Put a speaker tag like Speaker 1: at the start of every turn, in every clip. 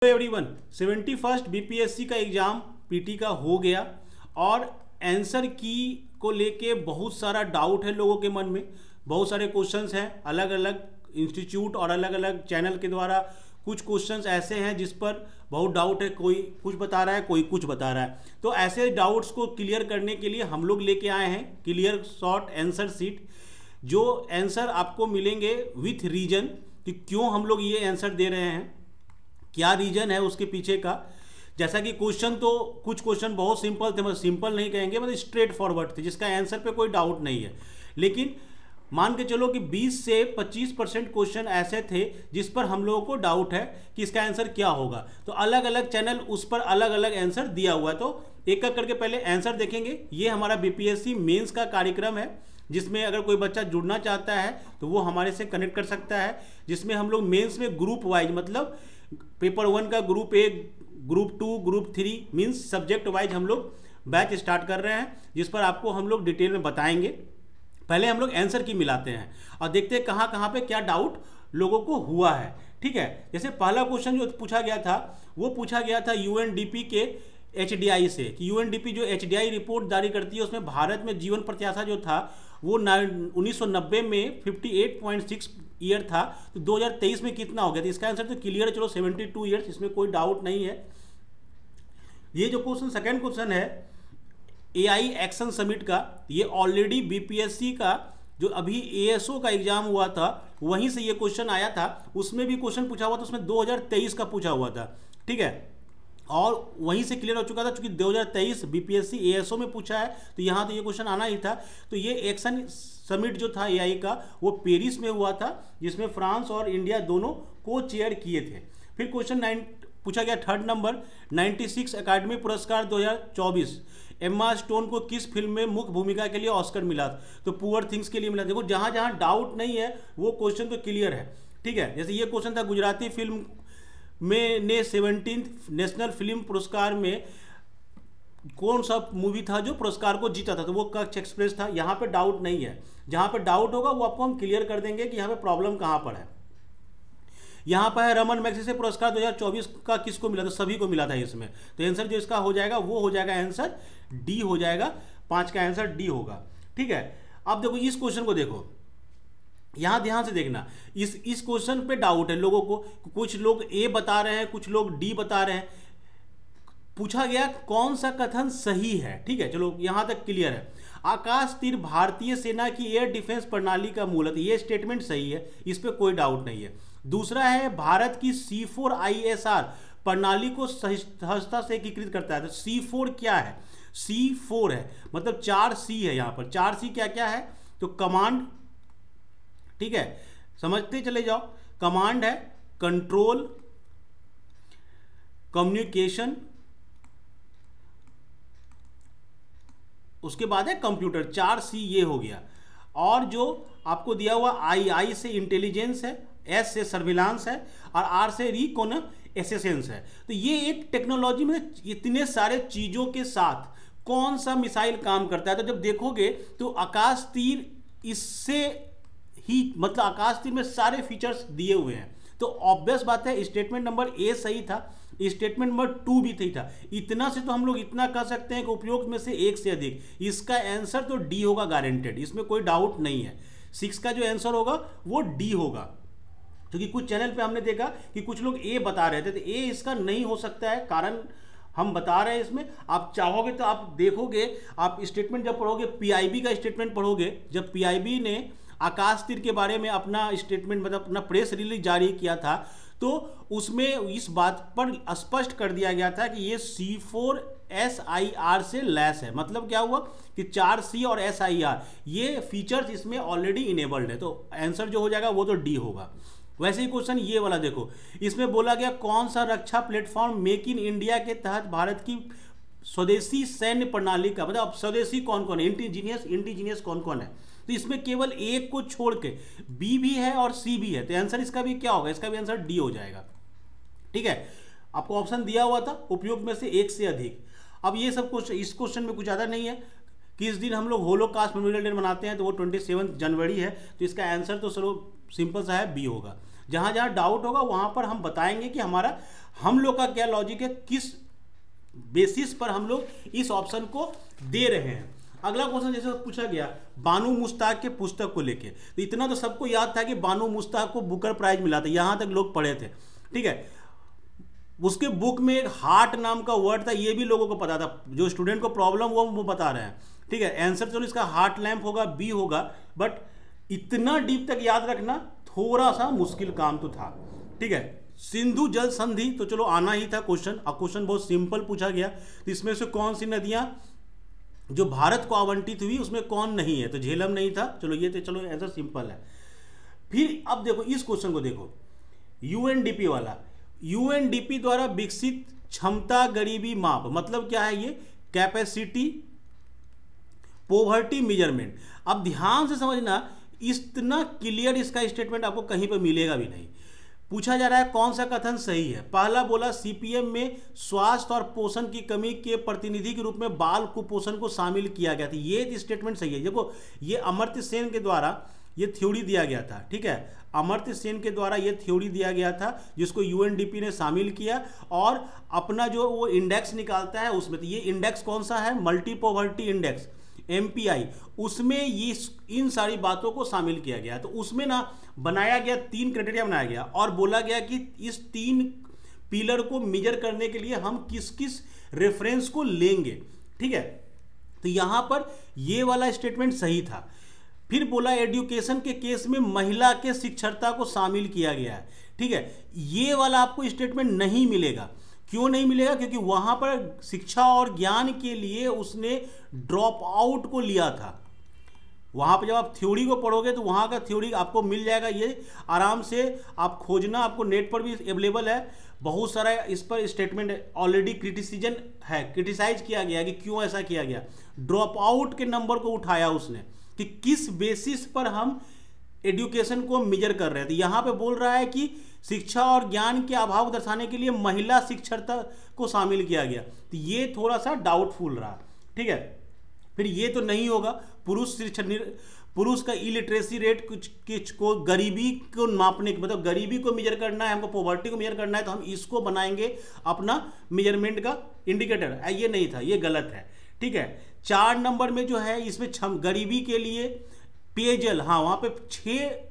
Speaker 1: Hello everyone, 71st BPSC का exam PT का हो गया और आंसर की को लेके बहुत सारा डाउट है लोगों के मन में। बहुत सारे क्वेश्चंस हैं अलग अलग इंस्टीट्यूट और अलग अलग चैनल के द्वारा। कुछ क्वेश्चंस ऐसे हैं जिस पर बहुत डाउट है, कोई कुछ बता रहा है कोई कुछ बता रहा है। तो ऐसे डाउट्स को क्लियर करने के लिए हम लोग लेके आए हैं क्लियर शॉर्ट आंसर शीट, जो आंसर आपको मिलेंगे विथ रीजन कि क्यों हम लोग ये आंसर दे रहे हैं, क्या रीजन है उसके पीछे का। जैसा कि क्वेश्चन तो कुछ क्वेश्चन बहुत सिंपल थे, मतलब सिंपल नहीं कहेंगे, मतलब स्ट्रेट फॉरवर्ड थे जिसका आंसर पे कोई डाउट नहीं है। लेकिन मान के चलो कि 20 से 25% क्वेश्चन ऐसे थे जिस पर हम लोगों को डाउट है कि इसका आंसर क्या होगा। तो अलग अलग चैनल उस पर अलग अलग आंसर दिया हुआ है। तो एक एक करके पहले आंसर देखेंगे। ये हमारा बीपीएससी मेंस का कार्यक्रम है जिसमें अगर कोई बच्चा जुड़ना चाहता है तो वो हमारे से कनेक्ट कर सकता है, जिसमें हम लोग मेंस में ग्रुप वाइज, मतलब पेपर 1 का group 1, group 2, group 3 means subject wise हम लोग बैच स्टार्ट कर रहे हैं, जिस पर आपको हम लोग डिटेल में बताएंगे। पहले हम लोग आंसर की मिलाते हैं और देखते हैं कहाँ कहाँ पे क्या डाउट लोगों को हुआ है। ठीक है, जैसे पहला क्वेश्चन जो पूछा गया था वो पूछा गया था यूएनडीपी के एचडीआई से, कि यूएनडीपी जो एचडीआई रिपोर्ट जारी करती है उसमें भारत में जीवन प्रत्याशा जो था वो 1990 में 58.6 ईयर था, तो 2023 में कितना हो गया। तो इसका आंसर तो क्लियर है, चलो 72 ईयर्स, इसमें कोई डाउट नहीं है। ये जो क्वेश्चन सेकंड क्वेश्चन है एआई एक्शन समिट का, ये ऑलरेडी बीपीएससी का जो अभी एएसओ का एग्जाम हुआ था वहीं से ये क्वेश्चन आया था। उसमें भी क्वेश्चन पूछा हुआ था, उसमें 2023 का पूछा हुआ था। ठीक है, और वहीं से क्लियर हो चुका था क्योंकि 2023 बीपीएससी एएसओ में पूछा है, तो यहाँ तो ये क्वेश्चन आना ही था। तो ये एक्शन समिट जो था एआई का वो पेरिस में हुआ था, जिसमें फ्रांस और इंडिया दोनों को चेयर किए थे। फिर क्वेश्चन 9 पूछा गया थर्ड नंबर, 96 अकादमी पुरस्कार 2024 एम्मा स्टोन को किस फिल्म में मुख्य भूमिका के लिए ऑस्कर मिला। तो पुअर थिंग्स के लिए मिला। देखो जहाँ जहाँ डाउट नहीं है वो क्वेश्चन तो क्लियर है। ठीक है, जैसे ये क्वेश्चन था गुजराती फिल्म में ने 17th नेशनल फिल्म पुरस्कार में कौन सा मूवी था जो पुरस्कार को जीता था, तो वो कच्छ एक्सप्रेस था। यहाँ पे डाउट नहीं है, जहाँ पे डाउट होगा वो आपको हम क्लियर कर देंगे कि यहाँ पे प्रॉब्लम कहाँ पर है। यहाँ पर है रमन मैग्सेसे पुरस्कार 2024 का किसको मिला, तो सभी को मिला था इसमें। तो आंसर जो इसका हो जाएगा वो हो जाएगा आंसर डी हो जाएगा, 5 का आंसर डी होगा। ठीक है, अब देखो इस क्वेश्चन को देखो, यहाँ ध्यान से देखना। इस क्वेश्चन पे डाउट है लोगों को, कुछ लोग ए बता रहे हैं कुछ लोग डी बता रहे हैं। पूछा गया कौन सा कथन सही है। ठीक है, चलो यहाँ तक क्लियर है। आकाश तीर भारतीय सेना की एयर डिफेंस प्रणाली का मूलतः, ये स्टेटमेंट सही है, इस पर कोई डाउट नहीं है। दूसरा है भारत की C4ISR प्रणाली को सहजता से एकीकृत करता है। तो C4 क्या है, C4 है मतलब 4C है। यहाँ पर 4C क्या क्या है, तो कमांड, ठीक है समझते चले जाओ। कमांड है, कंट्रोल, कम्युनिकेशन, उसके बाद है कंप्यूटर। 4C ये हो गया। और जो आपको दिया हुआ आई से इंटेलिजेंस है, एस से सर्विलांस है और आर से रिकॉनसेसेंस है। तो ये एक टेक्नोलॉजी में इतने सारे चीजों के साथ कौन सा मिसाइल काम करता है। तो जब देखोगे तो आकाश तीर इससे ही, मतलब आकाश तीर में सारे फीचर्स दिए हुए हैं। तो ऑब्वियस बात है स्टेटमेंट नंबर ए सही था, स्टेटमेंट नंबर 2 भी सही था। इतना से तो हम लोग इतना कह सकते हैं कि उपयुक्त में से एक से अधिक, इसका आंसर तो डी होगा गारंटेड, इसमें कोई डाउट नहीं है। 6 का जो आंसर होगा वो डी होगा, क्योंकि कुछ चैनल पे हमने देखा कि कुछ लोग ए बता रहे थे, तो ए इसका नहीं हो सकता है, कारण हम बता रहे हैं इसमें। आप चाहोगे तो आप देखोगे, आप स्टेटमेंट जब पढ़ोगे, पीआईबी का स्टेटमेंट पढ़ोगे, जब पीआईबी ने आकाश तीर के बारे में अपना स्टेटमेंट, मतलब अपना प्रेस रिलीज जारी किया था, तो उसमें इस बात पर स्पष्ट कर दिया गया था कि ये C4SIR से लैस है। मतलब क्या हुआ कि 4C और SIR ये फीचर्स इसमें ऑलरेडी इनेबल्ड है। तो आंसर जो हो जाएगा वो तो डी होगा। वैसे ही क्वेश्चन ये वाला देखो, इसमें बोला गया कौन सा रक्षा प्लेटफॉर्म मेक इन इंडिया के तहत भारत की स्वदेशी सैन्य प्रणाली का, मतलब स्वदेशी कौन कौन है, इंडिजीनियस कौन कौन है। तो इसमें केवल एक को छोड़ के बी भी है और सी भी है, तो आंसर इसका भी क्या होगा, इसका भी आंसर डी हो जाएगा। ठीक है, आपको ऑप्शन दिया हुआ था उपयोग में से एक से अधिक। अब ये सब कुछ इस क्वेश्चन में कुछ ज़्यादा नहीं है। किस दिन हम लोग होलोकास्ट मेमोरियल डे मनाते हैं, तो वो 27 जनवरी है। तो इसका आंसर तो चलो सिंपल सा है, बी होगा। जहां जहां डाउट होगा वहां पर हम बताएंगे कि हम लोग का क्या लॉजिक है, किस बेसिस पर हम लोग इस ऑप्शन को दे रहे हैं। अगला क्वेश्चन जैसे पूछा गया बानू मुश्ताक के पुस्तक को लेके, तो इतना तो सबको याद था कि बानू मुश्ताक को बुकर प्राइज मिला था, यहां तक लोग पढ़े थे, ठीक है। उसके बुक में एक हार्ट नाम का वर्ड था, ये भी लोगों को पता था, जो स्टूडेंट को प्रॉब्लम हुआ वो बता रहे हैं, ठीक है। आंसर चलो इसका हार्ट लैम्प होगा, बी होगा, बट इतना डीप तक याद रखना थोड़ा सा मुश्किल काम तो था, ठीक है। सिंधु जल संधि तो चलो आना ही था क्वेश्चन, और क्वेश्चन बहुत सिंपल पूछा गया, तो इसमें से कौन सी नदियां जो भारत को आवंटित हुई उसमें कौन नहीं है, तो झेलम नहीं था, चलो ये तो चलो आंसर सिंपल है। फिर अब देखो इस क्वेश्चन को देखो, यूएनडीपी वाला, यूएनडीपी द्वारा विकसित क्षमता गरीबी माप, मतलब क्या है ये, कैपेसिटी पोवर्टी मेजरमेंट। अब ध्यान से समझना, इतना क्लियर इसका स्टेटमेंट आपको कहीं पर मिलेगा भी नहीं। पूछा जा रहा है कौन सा कथन सही है। पहला बोला सीपीएम में स्वास्थ्य और पोषण की कमी के प्रतिनिधि के रूप में बाल कुपोषण को शामिल किया गया था, ये स्टेटमेंट सही है। देखो ये अमर्त्य सेन के द्वारा ये थ्योरी दिया गया था, ठीक है, अमर्त्य सेन के द्वारा ये थ्योरी दिया गया था जिसको यूएनडीपी ने शामिल किया, और अपना जो वो इंडेक्स निकालता है उसमें, तो ये इंडेक्स कौन सा है, मल्टी पॉवर्टी इंडेक्स MPI, उसमें ये इन सारी बातों को शामिल किया गया। तो उसमें ना बनाया गया 3 क्राइटेरिया बनाया गया, और बोला गया कि इस 3 पिलर को मेजर करने के लिए हम किस किस रेफरेंस को लेंगे, ठीक है। तो यहां पर ये वाला स्टेटमेंट सही था। फिर बोला एजुकेशन के केस में महिला के शिक्षरता को शामिल किया गया है, ठीक है, ये वाला आपको स्टेटमेंट नहीं मिलेगा। क्यों नहीं मिलेगा, क्योंकि वहां पर शिक्षा और ज्ञान के लिए उसने ड्रॉप आउट को लिया था। वहां पर जब आप थ्योरी को पढ़ोगे तो वहां का थ्योरी आपको मिल जाएगा, ये आराम से आप खोजना, आपको नेट पर भी अवेलेबल है, बहुत सारा इस पर स्टेटमेंट ऑलरेडी क्रिटिसाइज किया गया कि क्यों ऐसा किया गया। ड्रॉप आउट के नंबर को उठाया उसने कि किस बेसिस पर हम एजुकेशन को मेजर कर रहे थे। यहां पे बोल रहा है कि शिक्षा और ज्ञान के अभाव को दर्शाने के लिए महिला शिक्षरता को शामिल किया गया, तो ये थोड़ा सा डाउटफुल रहा, ठीक है। फिर ये तो नहीं होगा, पुरुष का इलिटरेसी रेट कुछ को गरीबी को नापने की, मतलब गरीबी को मेजर करना है हमको, पॉवर्टी को मेजर करना है, तो हम इसको बनाएंगे अपना मेजरमेंट का इंडिकेटर, ये नहीं था, ये गलत है, ठीक है। 4 नंबर में जो है इसमें गरीबी के लिए पेयजल, हाँ वहां पे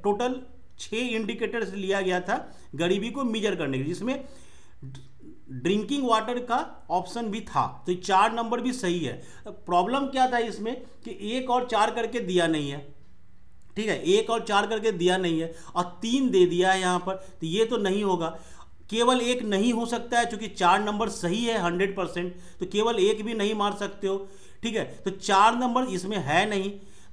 Speaker 1: टोटल 6 इंडिकेटर्स लिया गया था गरीबी को मेजर करने के लिए, जिसमें ड्रिंकिंग वाटर का ऑप्शन भी था, तो 4 नंबर भी सही है। प्रॉब्लम क्या था इसमें कि 1 और 4 करके दिया नहीं है, ठीक है, 1 और 4 करके दिया नहीं है, और 3 दे दिया है यहाँ पर, तो ये तो नहीं होगा। केवल 1 नहीं हो सकता है, क्योंकि 4 नंबर सही है 100%, तो केवल 1 भी नहीं मार सकते हो, ठीक है। तो 4 नंबर इसमें है नहीं,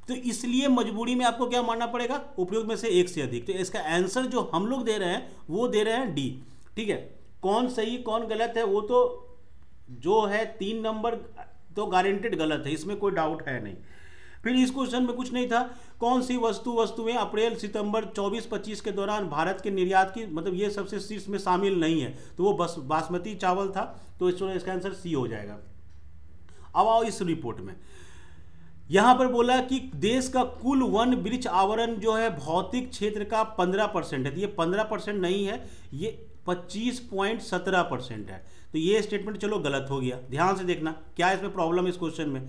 Speaker 1: तो इसलिए मजबूरी में आपको क्या मानना पड़ेगा, उपयुक्त में से 1 से अधिक। तो इसका आंसर जो हम लोग दे रहे हैं वो दे रहे हैं डी, ठीक है। कौन सही कौन गलत है वो तो जो है 3 नंबर तो गारंटेड गलत है, इसमें कोई डाउट है नहीं। फिर इस क्वेश्चन में कुछ नहीं था, कौन सी वस्तुएं अप्रैल सितंबर 24-25 के दौरान भारत के निर्यात की, मतलब ये सबसे शीर्ष में शामिल नहीं है, तो वो बस बासमती चावल था, तो इसका आंसर सी हो जाएगा। अब आओ इस रिपोर्ट में, यहां पर बोला कि देश का कुल वन वृक्ष आवरण जो है भौतिक क्षेत्र का 15% है, तो ये 15% नहीं है, ये 25.17% है, तो ये स्टेटमेंट चलो गलत हो गया। ध्यान से देखना क्या इसमें प्रॉब्लम है इस क्वेश्चन में।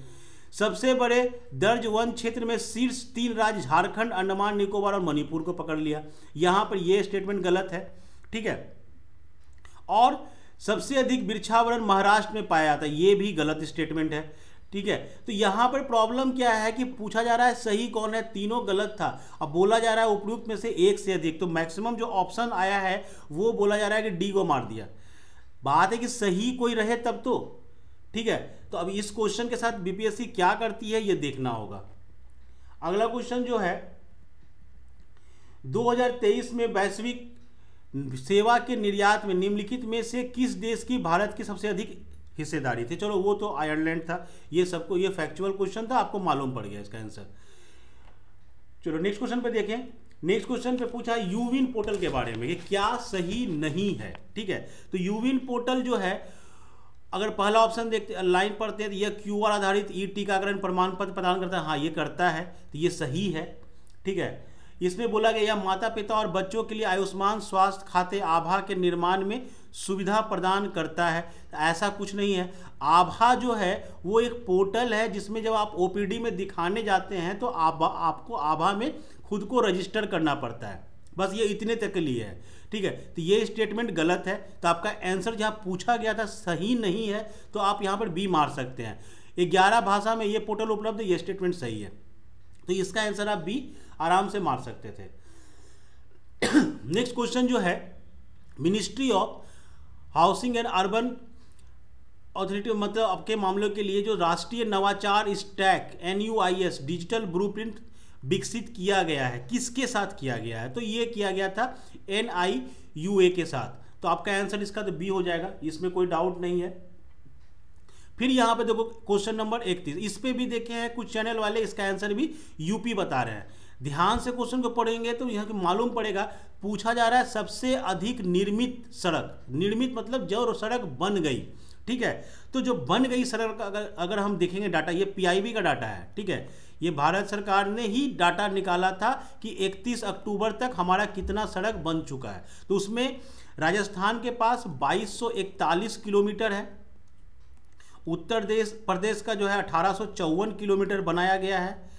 Speaker 1: सबसे बड़े दर्ज वन क्षेत्र में शीर्ष 3 राज्य झारखंड, अंडमान निकोबार और मणिपुर को पकड़ लिया, यहां पर यह स्टेटमेंट गलत है, ठीक है। और सबसे अधिक वृक्षावरण महाराष्ट्र में पाया जाता है, यह भी गलत स्टेटमेंट है, ठीक है। तो यहां पर प्रॉब्लम क्या है कि पूछा जा रहा है सही कौन है, तीनों गलत था, अब बोला जा रहा है उपयुक्त में से 1 से अधिक, तो मैक्सिमम जो ऑप्शन आया है वो बोला जा रहा है कि डी को मार दिया। बात है कि सही कोई रहे तब तो, ठीक है। तो अब इस क्वेश्चन के साथ बीपीएससी क्या करती है ये देखना होगा। अगला क्वेश्चन जो है 2023 में वैश्विक सेवा के निर्यात में निम्नलिखित में से किस देश की भारत की सबसे अधिक हिस्सेदारी थी, चलो वो तो आयरलैंड था, ये सबको ये फैक्चुअल क्वेश्चन था, आपको मालूम पड़ गया इसका आंसर। चलो नेक्स्ट क्वेश्चन पे देखें। नेक्स्ट क्वेश्चन पे पूछा यूविन पोर्टल के बारे में कि क्या सही नहीं है, ठीक है। तो यूविन पोर्टल जो है, अगर पहला ऑप्शन देखते लाइन पढ़ते हैं तो यह क्यूआर आधारित ई टीकाकरण प्रमाण पत्र प्रदान करता है, हाँ ये करता है, तो ये सही है, ठीक है। इसमें बोला गया यह माता पिता और बच्चों के लिए आयुष्मान स्वास्थ्य खाते आभा के निर्माण में सुविधा प्रदान करता है। ऐसा कुछ नहीं है। आभा जो है वो एक पोर्टल है जिसमें जब आप ओपीडी में दिखाने जाते हैं तो आपको आभा में खुद को रजिस्टर करना पड़ता है। बस ये इतने तक के लिए है, ठीक है। तो ये स्टेटमेंट गलत है, तो आपका आंसर जहाँ पूछा गया था सही नहीं है, तो आप यहाँ पर बी मार सकते हैं। 11 भाषा में ये पोर्टल उपलब्ध है, ये स्टेटमेंट सही है, तो इसका आंसर आप बी आराम से मार सकते थे। नेक्स्ट क्वेश्चन जो है, ministry of housing and urban authority, मतलब आपके मामलों के लिए जो राष्ट्रीय नवाचार स्टैक NUIS डिजिटल ब्लूप्रिंट विकसित किया गया है, किसके साथ किया गया है? तो ये किया गया था NIUA के साथ। तो आपका आंसर इसका तो बी हो जाएगा, इसमें कोई डाउट नहीं है। फिर यहाँ पे देखो क्वेश्चन नंबर 31, इस पे भी देखे हैं कुछ चैनल वाले, इसका आंसर भी यूपी बता रहे हैं। ध्यान से क्वेश्चन को पढ़ेंगे तो यहाँ मालूम पड़ेगा। पूछा जा रहा है सबसे अधिक निर्मित सड़क, निर्मित मतलब जो सड़क बन गई, ठीक है। तो जो बन गई सड़क का अगर हम देखेंगे डाटा, ये PIB का डाटा है, ठीक है। ये भारत सरकार ने ही डाटा निकाला था कि 31 अक्टूबर तक हमारा कितना सड़क बन चुका है। तो उसमें राजस्थान के पास 2241 किलोमीटर है, उत्तर प्रदेश का जो है 1854 किलोमीटर बनाया गया है,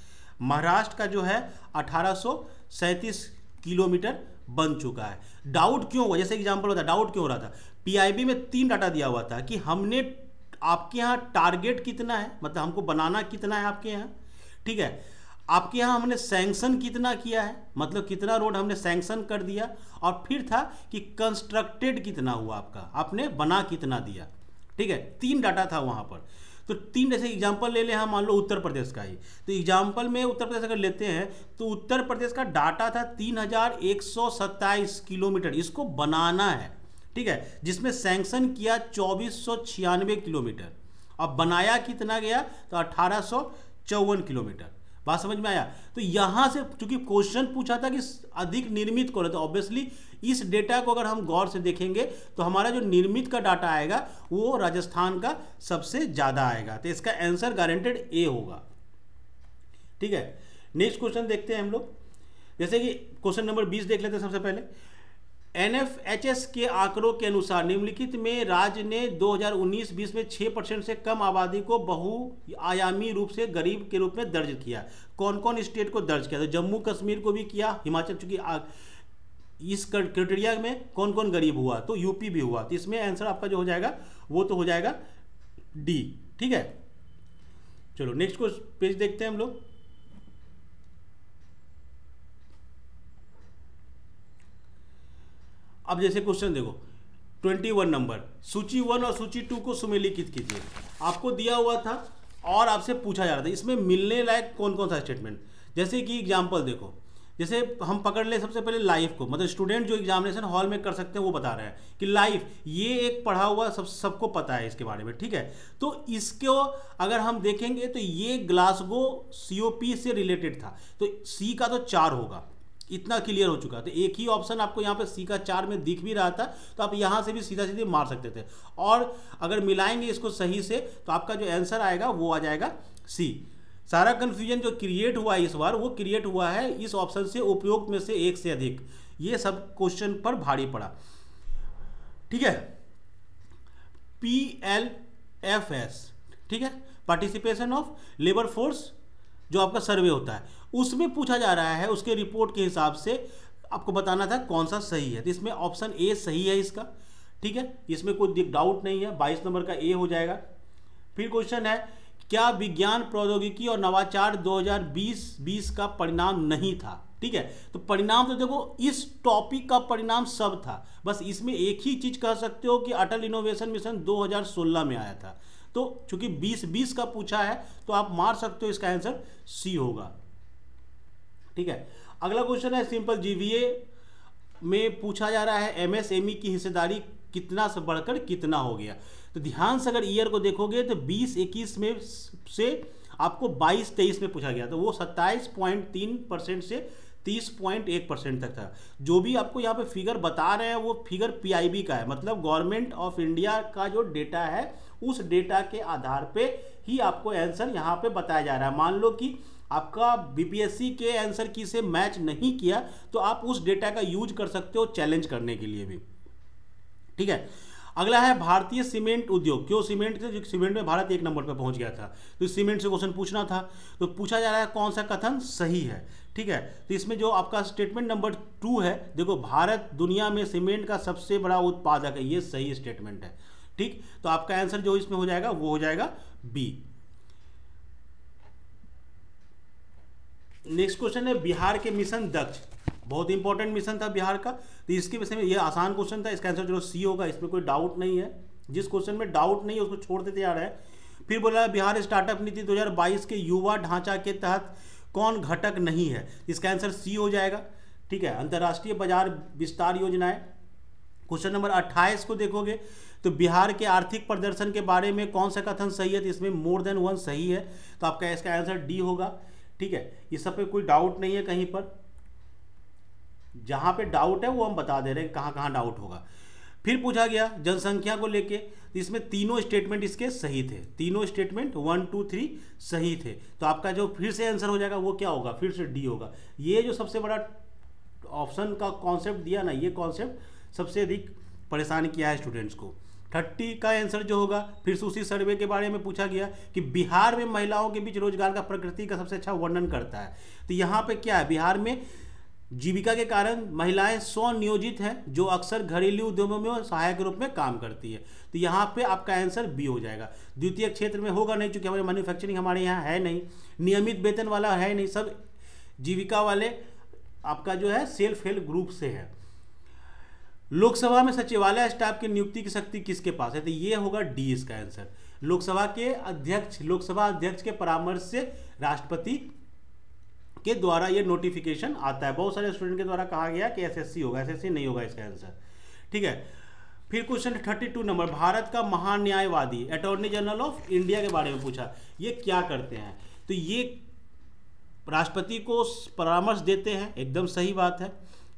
Speaker 1: महाराष्ट्र का जो है 1837 किलोमीटर बन चुका है। डाउट क्यों हुआ, जैसे एग्जांपल होता है, डाउट क्यों हो रहा था? PIB में 3 डाटा दिया हुआ था कि हमने आपके यहाँ टारगेट कितना है, मतलब हमको बनाना कितना है आपके यहाँ, ठीक है। आपके यहाँ हमने सैंक्शन कितना किया है, मतलब कितना रोड हमने सैंक्शन कर दिया, और फिर था कि कंस्ट्रक्टेड कितना हुआ आपका, आपने बना कितना दिया, ठीक है। 3 डाटा था वहाँ पर। तो 3 जैसे एग्जांपल ले लें हम, मान लो उत्तर प्रदेश का ही, तो एग्जांपल में उत्तर प्रदेश अगर लेते हैं तो उत्तर प्रदेश का डाटा था 3127 किलोमीटर, इसको बनाना है, ठीक है, जिसमें सैंक्शन किया 2496 किलोमीटर, अब बनाया कितना गया तो 1854 किलोमीटर। बात समझ में आया? तो यहां से चूंकि क्वेश्चन पूछा था कि अधिक निर्मित कौन है, तो ऑब्वियसली इस डेटा को अगर हम गौर से देखेंगे तो हमारा जो निर्मित का डाटा आएगा वो राजस्थान का सबसे ज्यादा आएगा। तो इसका आंसर गारंटेड ए होगा, ठीक है। नेक्स्ट क्वेश्चन देखते हैं हम लोग, जैसे कि क्वेश्चन नंबर 20 देख लेते हैं। सबसे पहले NFHS के आंकड़ों के अनुसार निम्नलिखित में राज्य ने 2019-20 में 6% से कम आबादी को बहुआयामी रूप से गरीब के रूप में दर्ज किया। कौन कौन स्टेट को दर्ज किया? तो जम्मू कश्मीर को भी किया, हिमाचल, चूंकि इस क्राइटेरिया में कौन कौन गरीब हुआ, तो यूपी भी हुआ। तो इसमें आंसर आपका जो हो जाएगा वो तो हो जाएगा डी, ठीक है। चलो नेक्स्ट को पेज देखते हैं हम लोग। अब जैसे क्वेश्चन देखो 21 नंबर, सूची 1 और सूची 2 को सुमेलित कीजिए। आपको दिया हुआ था और आपसे पूछा जा रहा था इसमें मिलने लायक कौन कौन सा स्टेटमेंट। जैसे कि एग्जांपल देखो, जैसे हम पकड़ ले सबसे पहले लाइफ को, मतलब स्टूडेंट जो एग्जामिनेशन हॉल में कर सकते हैं वो बता रहे हैं कि लाइफ ये एक पढ़ा हुआ सबको पता है इसके बारे में, ठीक है। तो इसको अगर हम देखेंगे तो ये ग्लासगो COP से रिलेटेड था, तो सी का तो 4 होगा, इतना क्लियर हो चुका। तो एक ही ऑप्शन आपको यहाँ पे सी का 4 में दिख भी रहा था, तो आप यहाँ से भी सीधा सीधे मार सकते थे। और अगर मिलाएंगे इसको सही से तो आपका जो आंसर आएगा वो आ जाएगा सी। सारा कंफ्यूजन जो क्रिएट हुआ है इस बार, वो क्रिएट हुआ है इस ऑप्शन से उपयुक्त में से एक से अधिक, ये सब क्वेश्चन पर भारी पड़ा, ठीक है। PLFS, ठीक है, पार्टिसिपेशन ऑफ लेबर फोर्स, जो आपका सर्वे होता है उसमें पूछा जा रहा है, उसके रिपोर्ट के हिसाब से आपको बताना था कौन सा सही है। तो इसमें ऑप्शन ए सही है इसका, ठीक है, इसमें कोई डाउट नहीं है, 22 नंबर का ए हो जाएगा। फिर क्वेश्चन है क्या विज्ञान प्रौद्योगिकी और नवाचार 2020 का परिणाम नहीं था, ठीक है। तो परिणाम तो देखो इस टॉपिक का परिणाम सब था, बस इसमें एक ही चीज कह सकते हो कि अटल इनोवेशन मिशन 2016 में आया था। तो चूंकि 2020 का पूछा है तो आप मार सकते हो, इसका आंसर सी होगा, ठीक है। अगला क्वेश्चन है सिंपल GVA में पूछा जा रहा है MSME की हिस्सेदारी कितना से बढ़कर कितना हो गया। तो ध्यान से अगर ईयर को देखोगे तो 2021 में से आपको 22-23 में पूछा गया, तो वो 27.3% से 30.1% तक था। जो भी आपको यहाँ पे फिगर बता रहे हैं वो फिगर PIB का है, मतलब गवर्नमेंट ऑफ इंडिया का जो डेटा है उस डेटा के आधार पे ही आपको आंसर यहाँ पे बताया जा रहा है। मान लो कि आपका बीपीएससी के आंसर की से मैच नहीं किया तो आप उस डेटा का यूज कर सकते हो चैलेंज करने के लिए भी। ठीक है, अगला है भारतीय सीमेंट उद्योग क्यों सीमेंट से, सीमेंट में भारत 1 नंबर पर पहुंच गया था, तो सीमेंट से क्वेश्चन पूछना था। तो पूछा जा रहा है कौन सा कथन सही है। ठीक है, तो इसमें जो आपका स्टेटमेंट नंबर 2 है, देखो भारत दुनिया में सीमेंट का सबसे बड़ा उत्पादक है, ये सही स्टेटमेंट है। ठीक, तो आपका आंसर जो इसमें हो जाएगा वो हो जाएगा बी। नेक्स्ट क्वेश्चन है बिहार के मिशन दक्ष, बहुत इंपॉर्टेंट मिशन था बिहार का, तो इसके विषय में ये आसान क्वेश्चन था, इसका आंसर चलो सी होगा, इसमें कोई डाउट नहीं है। जिस क्वेश्चन में डाउट नहीं है उसको छोड़ देते जा रहा है। फिर बोला बिहार स्टार्टअप नीति 2022 के युवा ढांचा के तहत कौन घटक नहीं है, इसका आंसर सी हो जाएगा। ठीक है, अंतर्राष्ट्रीय बाजार विस्तार योजनाएं। क्वेश्चन नंबर 28 को देखोगे तो बिहार के आर्थिक प्रदर्शन के बारे में कौन सा कथन सही है, तो इसमें मोर देन 1 सही है, तो आपका इसका आंसर डी होगा। ठीक है, इस सब पे कोई डाउट नहीं है कहीं पर, जहां पे डाउट है वो हम बता दे रहे हैं कहां कहां डाउट होगा। फिर पूछा गया जनसंख्या को लेके, इसमें तीनों स्टेटमेंट इसके सही थे, तीनों स्टेटमेंट 1 2 3 सही थे, तो आपका जो फिर से आंसर हो जाएगा वो क्या होगा, फिर से डी होगा। ये जो सबसे बड़ा ऑप्शन का कॉन्सेप्ट दिया ना, ये कॉन्सेप्ट सबसे अधिक परेशान किया है स्टूडेंट्स को। 30 का आंसर जो होगा, फिर से उसी सर्वे के बारे में पूछा गया कि बिहार में महिलाओं के बीच रोजगार का प्रकृति का सबसे अच्छा वर्णन करता है, तो यहाँ पे क्या है, बिहार में जीविका के कारण महिलाएं स्वनियोजित हैं जो अक्सर घरेलू उद्योगों में सहायक के रूप में काम करती है, तो यहाँ पे आपका आंसर बी हो जाएगा। द्वितीय क्षेत्र में होगा नहीं क्योंकि हमारे मैन्युफैक्चरिंग हमारे यहाँ है नहीं, नियमित वेतन वाला है नहीं, सब जीविका वाले आपका जो है सेल्फ हेल्प ग्रुप से है। लोकसभा में सचिवालय स्टाफ की नियुक्ति की शक्ति किसके पास है, तो ये होगा डी इसका आंसर। लोकसभा के अध्यक्ष, लोकसभा अध्यक्ष के परामर्श से राष्ट्रपति के द्वारा ये नोटिफिकेशन आता है। बहुत सारे स्टूडेंट के द्वारा कहा गया कि एसएससी होगा, एसएससी नहीं होगा इसका आंसर। ठीक है, फिर क्वेश्चन 32 नंबर, भारत का महान न्यायवादी अटॉर्नी जनरल ऑफ इंडिया के बारे में पूछा, ये क्या करते हैं, तो ये राष्ट्रपति को परामर्श देते हैं, एकदम सही बात है,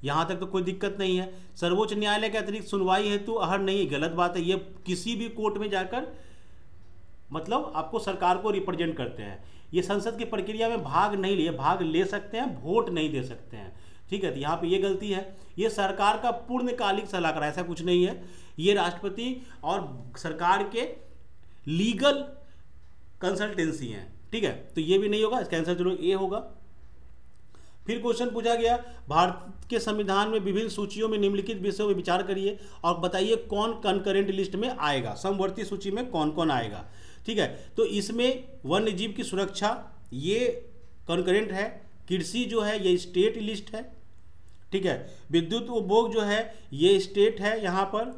Speaker 1: यहाँ तक तो कोई दिक्कत नहीं है। सर्वोच्च न्यायालय के अतिरिक्त सुनवाई हेतु अहर नहीं, गलत बात है, ये किसी भी कोर्ट में जाकर मतलब आपको सरकार को रिप्रेजेंट करते हैं, ये संसद की प्रक्रिया में भाग नहीं लिए, भाग ले सकते हैं, वोट नहीं दे सकते हैं। ठीक है, तो यहाँ पे ये गलती है, ये सरकार का पूर्णकालिक सलाहकार, ऐसा कुछ नहीं है, ये राष्ट्रपति और सरकार के लीगल कंसल्टेंसी हैं। ठीक है, तो ये भी नहीं होगा, इसका आंसर चलो ए होगा। फिर क्वेश्चन पूछा गया भारत के संविधान में विभिन्न सूचियों में निम्नलिखित विषयों में विचार करिए और बताइए कौन कंकरेंट लिस्ट में आएगा, समवर्ती सूची में कौन कौन आएगा। ठीक है, तो इसमें वन्य जीव की सुरक्षा ये कंकरेंट है, कृषि जो है ये स्टेट लिस्ट है। ठीक है, विद्युत उपभोग जो है ये स्टेट है यहाँ पर,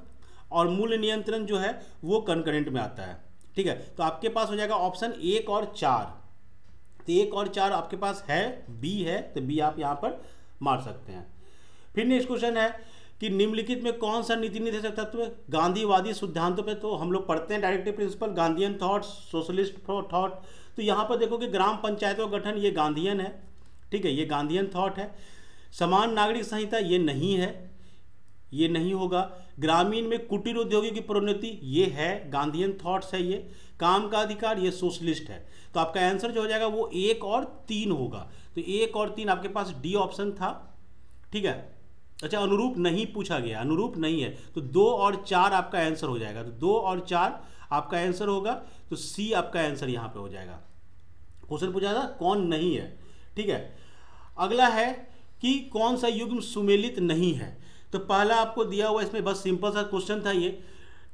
Speaker 1: और मूल्य नियंत्रण जो है वो कंकरेंट में आता है। ठीक है, तो आपके पास हो जाएगा ऑप्शन 1 और 4, तो 1 और 4 आपके पास है, बी है, तो बी आप यहाँ पर मार सकते हैं। फिर नेक्स्ट क्वेश्चन है कि निम्नलिखित में कौन सा नीति निर्देशक तत्व गांधीवादी सिद्धांतों पे, तो हम लोग पढ़ते हैं directive principle, Gandhian thought, socialist thought, तो यहाँ पर देखो कि ग्राम पंचायतों का गठन ये गांधीयन है। ठीक है, ये गांधीयन थॉट है। समान नागरिक संहिता ये नहीं है, ये नहीं होगा। ग्रामीण में कुटीर उद्योगों की प्रोन्नति ये है, गांधीयन थॉट्स है ये। काम का अधिकार ये सोशलिस्ट है, तो आपका आंसर जो हो जाएगा वो 1 और 3 होगा, तो 1 और 3 आपके पास डी ऑप्शन था। ठीक है, अच्छा अनुरूप नहीं पूछा गया, अनुरूप नहीं है, तो 2 और 4 आपका आंसर हो जाएगा, तो 2 और 4 आपका आंसर होगा, तो सी आपका आंसर यहाँ पे हो जाएगा। क्वेश्चन पूछा था कौन नहीं है। ठीक है, अगला है कि कौन सा युग्म सुमेलित नहीं है, तो पहला आपको दिया हुआ, इसमें बस सिंपल सा क्वेश्चन था ये,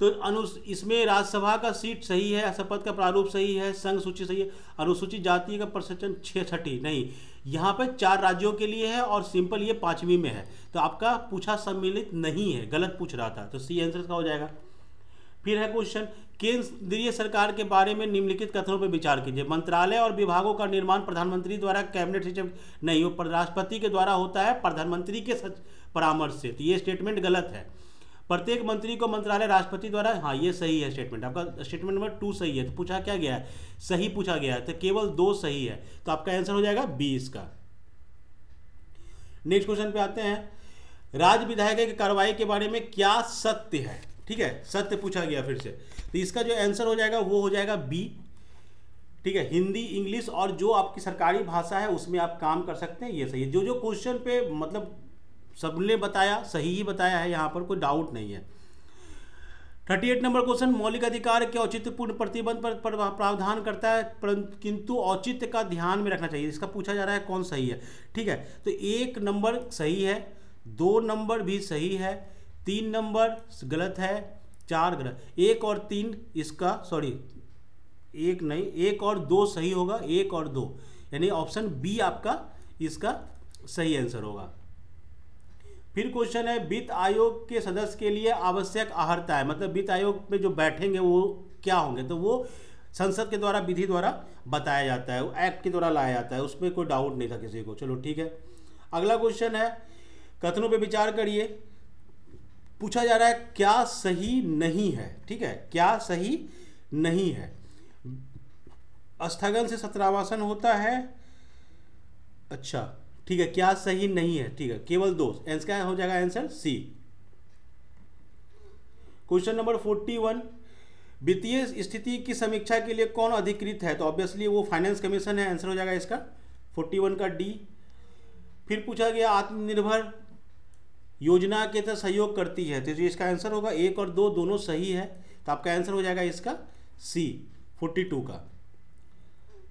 Speaker 1: तो इसमें राज्यसभा का सीट सही है, शपथ का प्रारूप सही है, संघ सूची सही है, अनुसूचित जाति का प्रसेंटेज 6 नहीं, यहाँ पर 4 राज्यों के लिए है और सिंपल ये 5वीं में है, तो आपका पूछा सम्मिलित नहीं है, गलत पूछ रहा था, तो सी आंसर का हो जाएगा। फिर है क्वेश्चन केंद्रीय सरकार के बारे में निम्नलिखित कथनों पर विचार कीजिए। मंत्रालय और विभागों का निर्माण प्रधानमंत्री द्वारा कैबिनेट सचिव नहीं, वो राष्ट्रपति के द्वारा होता है प्रधानमंत्री के परामर्श से, तो ये स्टेटमेंट गलत है। प्रत्येक मंत्री को मंत्रालय राष्ट्रपति द्वारा, हाँ ये सही है स्टेटमेंट, आपका स्टेटमेंट नंबर 2 सही है। तो पूछा क्या गया है, सही पूछा गया है, तो केवल 2 सही है, तो आपका आंसर हो जाएगा बी इसका। नेक्स्ट क्वेश्चन पे आते हैं, राज्य विधायक की कार्रवाई के बारे में क्या सत्य है। ठीक है, सत्य पूछा गया फिर से, तो इसका जो आंसर हो जाएगा वो हो जाएगा बी। ठीक है, हिंदी, इंग्लिश और जो आपकी सरकारी भाषा है उसमें आप काम कर सकते हैं, ये सही है। जो जो क्वेश्चन पे मतलब सबने बताया सही ही बताया है, यहाँ पर कोई डाउट नहीं है। 38 नंबर क्वेश्चन, मौलिक अधिकार के औचित्यपूर्ण प्रतिबंध पर प्रावधान करता है, किंतु औचित्य का ध्यान में रखना चाहिए। इसका पूछा जा रहा है कौन सही है। ठीक है, तो 1 नंबर सही है, 2 नंबर भी सही है, 3 नंबर गलत है, 4 गलत, 1 और 3 इसका, सॉरी 1 नहीं, 1 और 2 सही होगा, 1 और 2, यानी ऑप्शन बी आपका इसका सही आंसर होगा। फिर क्वेश्चन है, वित्त आयोग के सदस्य के लिए आवश्यक अहर्ता है, मतलब वित्त आयोग में जो बैठेंगे वो क्या होंगे, तो वो संसद के द्वारा विधि द्वारा बताया जाता है, वो एक्ट के द्वारा लाया जाता है, उसमें कोई डाउट नहीं था किसी को। चलो ठीक है, अगला क्वेश्चन है, कथनों पे विचार करिए। पूछा जा रहा है क्या सही नहीं है। ठीक है, क्या सही नहीं है। स्थगन से सत्रावासन होता है, अच्छा ठीक है, क्या सही नहीं है, ठीक है, केवल 2, आंसर क्या हो जाएगा, आंसर सी। क्वेश्चन नंबर 41, वित्तीय स्थिति की समीक्षा के लिए कौन अधिकृत है, तो ऑब्वियसली वो फाइनेंस कमीशन है, आंसर हो जाएगा इसका 41 का डी। फिर पूछा गया आत्मनिर्भर योजना के तहत सहयोग करती है, तो इसका आंसर होगा 1 और 2 दोनों सही है, तो आपका आंसर हो जाएगा इसका सी 42 का।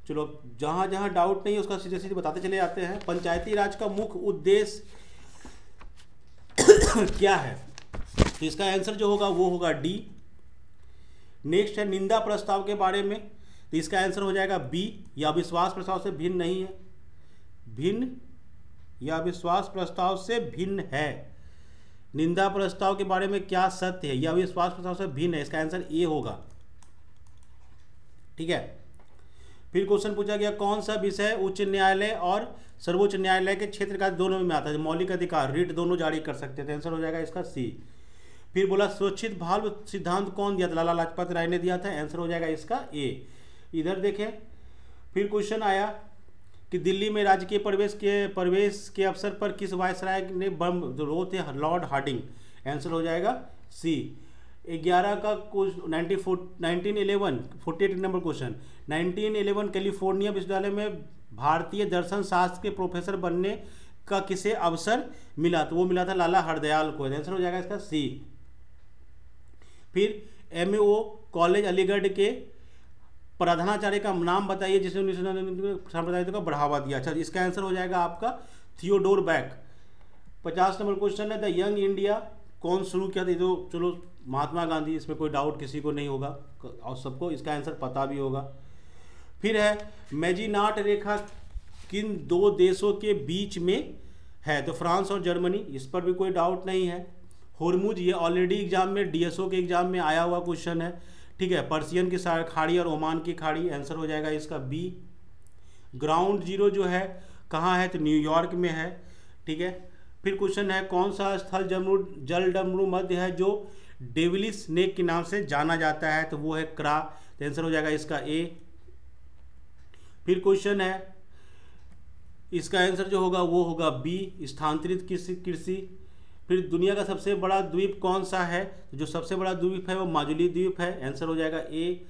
Speaker 1: चलो जहाँ जहाँ डाउट नहीं है उसका सीधे सीधे बताते चले जाते हैं। पंचायती राज का मुख्य उद्देश्य क्या है, तो इसका आंसर जो होगा वो होगा डी। नेक्स्ट है निंदा प्रस्ताव के बारे में, तो इसका आंसर हो जाएगा बी, या विश्वास प्रस्ताव से भिन्न नहीं है, भिन्न या विश्वास प्रस्ताव से भिन्न है। निंदा प्रस्ताव के बारे में क्या सत्य है या विश्वास प्रस्ताव से भिन्न है, इसका आंसर ए होगा। ठीक है, फिर क्वेश्चन पूछा गया कौन सा विषय उच्च न्यायालय और सर्वोच्च न्यायालय के क्षेत्र का दोनों में आता है, मौलिक अधिकार रिट दोनों जारी कर सकते हैं, तो आंसर हो जाएगा इसका सी। फिर बोला सुरक्षित भाल्व सिद्धांत कौन दिया था, लाला लाजपत राय ने दिया था, आंसर हो जाएगा इसका ए। इधर देखें, फिर क्वेश्चन आया कि दिल्ली में राजकीय प्रवेश के अवसर पर किस वायसराय ने बम रो थे, लॉर्ड हार्डिंग, आंसर हो जाएगा सी। 11 का 1911 48 नंबर क्वेश्चन, 1911 कैलिफोर्निया विश्वविद्यालय में भारतीय दर्शन शास्त्र के प्रोफेसर बनने का किसे अवसर मिला, तो वो मिला था लाला हरदयाल को, आंसर हो जाएगा इसका सी। फिर MAO कॉलेज अलीगढ़ के प्रधानाचार्य का नाम बताइए जिसने 1999 सांप्रदायिकता को बढ़ावा दिया, अच्छा इसका आंसर हो जाएगा आपका थियोडोर बैक। 50 नंबर क्वेश्चन है, द यंग इंडिया कौन शुरू किया था, तो चलो महात्मा गांधी, इसमें कोई डाउट किसी को नहीं होगा और सबको इसका आंसर पता भी होगा। फिर है मैजिनाट रेखा किन 2 देशों के बीच में है, तो फ्रांस और जर्मनी, इस पर भी कोई डाउट नहीं है। होर्मुज, ये ऑलरेडी एग्जाम में DSO के एग्जाम में आया हुआ क्वेश्चन है। ठीक है, पर्सियन की खाड़ी और ओमान की खाड़ी, आंसर हो जाएगा इसका बी। ग्राउंड जीरो जो है कहाँ है, तो न्यूयॉर्क में है। ठीक है, फिर क्वेश्चन है कौन सा स्थल जलडमरू मध्य है जो डेविलिस स्नेक के नाम से जाना जाता है, तो वो है क्रा, तो आंसर हो जाएगा इसका ए। फिर क्वेश्चन है इसका आंसर जो होगा वो होगा बी, स्थानांतरित कृषि। फिर दुनिया का सबसे बड़ा द्वीप कौन सा है, जो सबसे बड़ा द्वीप है वो माजुली द्वीप है, आंसर हो जाएगा ए।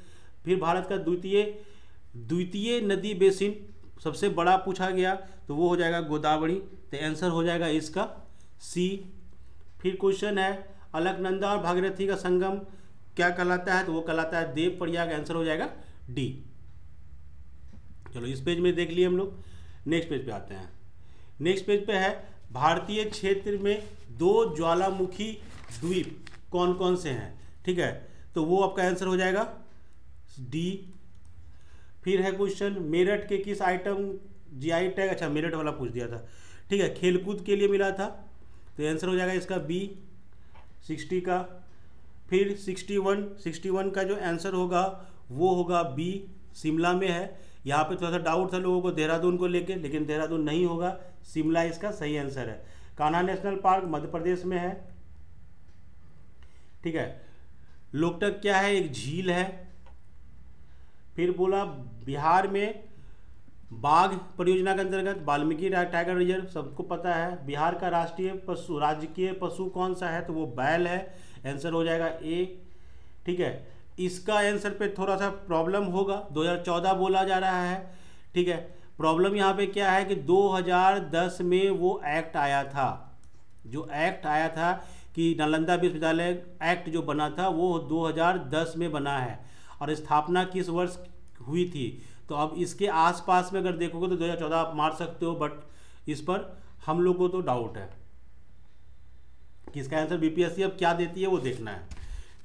Speaker 1: फिर भारत का द्वितीय नदी बेसिन सबसे बड़ा पूछा गया, तो वो हो जाएगा गोदावरी, तो आंसर हो जाएगा इसका सी। फिर क्वेश्चन है अलकनंदा और भागीरथी का संगम क्या कहलाता है, तो वो कहलाता है देव प्रयाग, आंसर हो जाएगा डी। चलो इस पेज में देख लिए हम लोग, नेक्स्ट पेज पे आते हैं। नेक्स्ट पेज पे है भारतीय क्षेत्र में 2 ज्वालामुखी द्वीप कौन कौन से हैं। ठीक है, तो वो आपका आंसर हो जाएगा डी। फिर है क्वेश्चन मेरठ के किस आइटम GI टैग, अच्छा मेरठ वाला पूछ दिया था। ठीक है, खेलकूद के लिए मिला था, तो आंसर हो जाएगा इसका बी 60 का। फिर 61 का जो आंसर होगा वो होगा बी, शिमला में है। यहाँ पे थोड़ा सा डाउट था लोगों को देहरादून को लेके, लेकिन देहरादून नहीं होगा, शिमला इसका सही आंसर है। कान्हा नेशनल पार्क मध्य प्रदेश में है। ठीक है, लोकटक क्या है, एक झील है। फिर बोला बिहार में बाघ परियोजना के अंतर्गत वाल्मीकि टाइगर रिजर्व सबको पता है। बिहार का राजकीय पशु कौन सा है, तो वो बैल है, आंसर हो जाएगा ए। ठीक है, इसका आंसर पे थोड़ा सा प्रॉब्लम होगा, 2014 बोला जा रहा है, ठीक है। प्रॉब्लम यहाँ पे क्या है कि 2010 में वो एक्ट आया था, जो एक्ट आया था कि नालंदा विश्वविद्यालय एक्ट जो बना था वो 2010 में बना है, और स्थापना किस वर्ष हुई थी। तो अब इसके आसपास में अगर देखोगे तो 2014 आप मार सकते हो, बट इस पर हम लोग को तो डाउट है कि इसका आंसर बीपीएससी अब क्या देती है वो देखना है,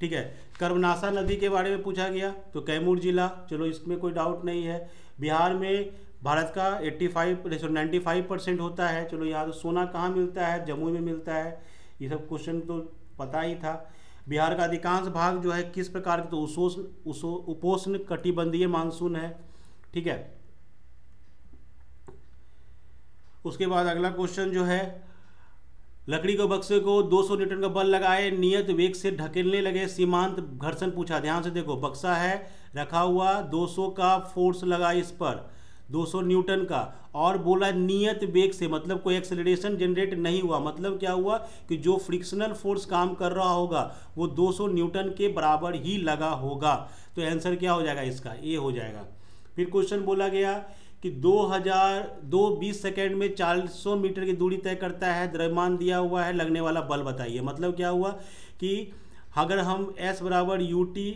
Speaker 1: ठीक है। कर्मनाशा नदी के बारे में पूछा गया तो कैमूर जिला, चलो इसमें कोई डाउट नहीं है। बिहार में भारत का 95% होता है, चलो यहाँ तो सोना कहाँ मिलता है, जम्मू में मिलता है, ये सब क्वेश्चन तो पता ही था। बिहार का अधिकांश भाग जो है किस प्रकार के, तो उपोष्ण कटिबंधीय मानसून है, ठीक है। उसके बाद अगला क्वेश्चन जो है, लकड़ी के बक्से को 200 न्यूटन का बल लगाए नियत वेग से ढकेलने लगे सीमांत घर्षण पूछा। ध्यान से देखो, बक्सा है रखा हुआ, 200 का फोर्स लगा इस पर, 200 न्यूटन का, और बोला नियत वेग से, मतलब कोई एक्सेलरेशन जनरेट नहीं हुआ। मतलब क्या हुआ कि जो फ्रिक्शनल फोर्स काम कर रहा होगा वो 200 न्यूटन के बराबर ही लगा होगा। तो आंसर क्या हो जाएगा इसका, ए हो जाएगा। फिर क्वेश्चन बोला गया कि 20 सेकेंड में 400 मीटर की दूरी तय करता है, द्रव्यमान दिया हुआ है, लगने वाला बल बताइए। मतलब क्या हुआ कि अगर हम S बराबर UT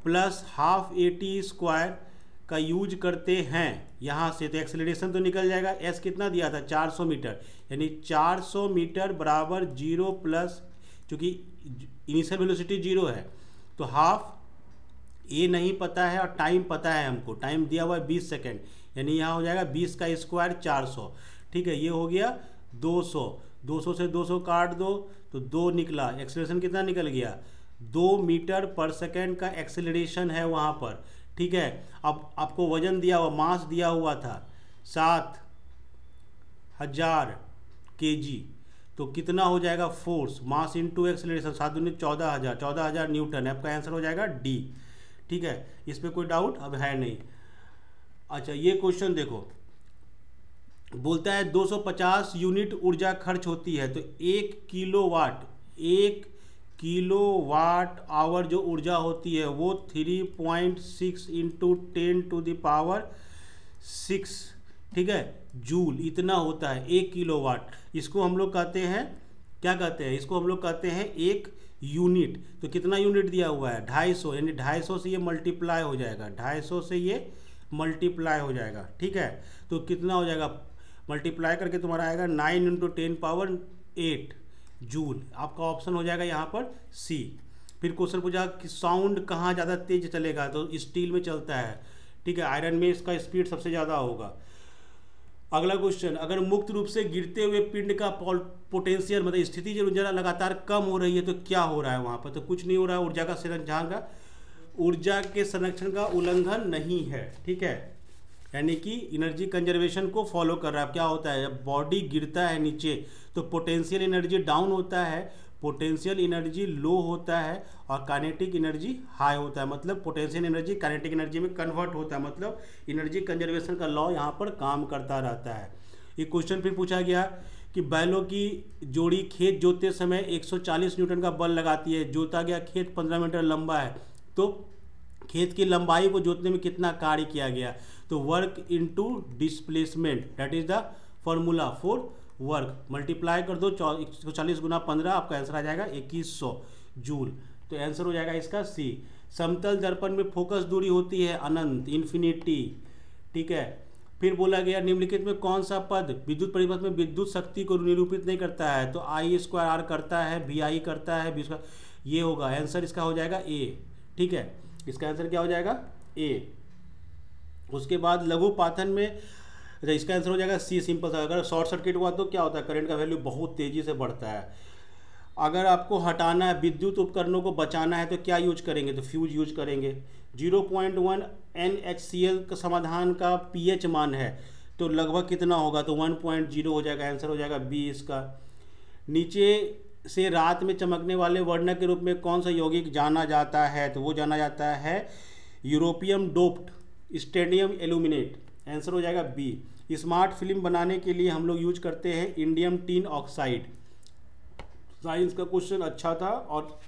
Speaker 1: प्लस हाफ AT² का यूज करते हैं यहाँ से, तो एक्सेलरेशन तो निकल जाएगा। S कितना दिया था, 400 मीटर, यानी 400 मीटर बराबर 0 प्लस, चूँकि इनिशियल वेलोसिटी 0 है तो हाफ ए नहीं पता है और टाइम पता है हमको, टाइम दिया हुआ है 20 सेकेंड, यानी यहाँ हो जाएगा 20 का स्क्वायर 400, ठीक है। ये हो गया 200, 200 से 200 काट दो तो 2 निकला, एक्सेलरेशन कितना निकल गया, 2 मीटर पर सेकेंड का एक्सेलरेशन है वहाँ पर, ठीक है। अब आपको वजन दिया हुआ, मास दिया हुआ था 7000 kg, तो कितना हो जाएगा फोर्स, मास इंटू एक्सेलरेशन, 7 दूनी 14,000 न्यूटन है। आपका आंसर हो जाएगा डी, ठीक है। इस पर कोई डाउट अब है नहीं। अच्छा, ये क्वेश्चन देखो, बोलता है 250 यूनिट ऊर्जा खर्च होती है, तो 1 किलोवाट आवर जो ऊर्जा होती है वो 3.6 इंटू 10⁻⁶, ठीक है, जूल, इतना होता है 1 किलोवाट। इसको हम लोग कहते हैं, क्या कहते हैं, इसको हम लोग कहते हैं 1 यूनिट। तो कितना यूनिट दिया हुआ है, 250, यानी 250 से ये मल्टीप्लाई हो जाएगा, 250 से ये मल्टीप्लाई हो जाएगा, ठीक है। तो कितना हो जाएगा, मल्टीप्लाई करके तुम्हारा आएगा 9 इंटू 10⁸ जूल। आपका ऑप्शन हो जाएगा यहाँ पर सी। फिर क्वेश्चन पूछा कि साउंड कहाँ ज़्यादा तेज चलेगा, तो स्टील में चलता है, ठीक है, आयरन में इसका स्पीड सबसे ज़्यादा होगा। अगला क्वेश्चन, अगर मुक्त रूप से गिरते हुए पिंड का पोटेंशियल, मतलब स्थिति जो ऊर्जा लगातार कम हो रही है तो क्या हो रहा है वहाँ पर, तो कुछ नहीं हो रहा है, ऊर्जा के संरक्षण का उल्लंघन नहीं है, ठीक है, यानी कि एनर्जी कंजर्वेशन को फॉलो कर रहा है। क्या होता है, जब बॉडी गिरता है नीचे तो पोटेंशियल एनर्जी डाउन होता है, पोटेंशियल एनर्जी लो होता है और काइनेटिक एनर्जी हाई होता है, मतलब पोटेंशियल एनर्जी काइनेटिक एनर्जी में कन्वर्ट होता है, मतलब एनर्जी कंजर्वेशन का लॉ यहाँ पर काम करता रहता है। ये क्वेश्चन फिर पूछा गया कि बैलों की जोड़ी खेत जोतते समय 140 न्यूटन का बल लगाती है, जोता गया खेत 15 मीटर लंबा है, तो खेत की लंबाई को जोतने में कितना कार्य किया गया, तो work into displacement, that is the formula for work, multiply कर दो 140 गुना 15, आपका आंसर आ जाएगा 2100 जूल। तो आंसर हो जाएगा इसका सी। समतल दर्पण में फोकस दूरी होती है अनंत, इन्फिनिटी, ठीक है। फिर बोला गया निम्नलिखित में कौन सा पद विद्युत परिपथ में विद्युत शक्ति को निरूपित नहीं करता है, तो I² R करता है, VI करता है, V², ये होगा आंसर, इसका हो जाएगा ए, ठीक है, इसका आंसर क्या हो जाएगा ए। उसके बाद लघु पाथन में इसका आंसर हो जाएगा सी, सिंपल सा। अगर शॉर्ट सर्किट हुआ तो क्या होता है, करंट का वैल्यू बहुत तेज़ी से बढ़ता है। अगर आपको हटाना है, विद्युत उपकरणों को बचाना है तो क्या यूज करेंगे, तो फ्यूज यूज करेंगे। 0.1 NaCl का समाधान का pH मान है तो लगभग कितना होगा, तो 1.0 हो जाएगा, आंसर हो जाएगा बी इसका। नीचे से रात में चमकने वाले वर्णक के रूप में कौन सा यौगिक जाना जाता है, तो वो जाना जाता है europium doped stadium aluminate, answer हो जाएगा बी। स्मार्ट फिल्म बनाने के लिए हम लोग यूज करते हैं इंडियम टिन ऑक्साइड। साइंस का क्वेश्चन अच्छा था और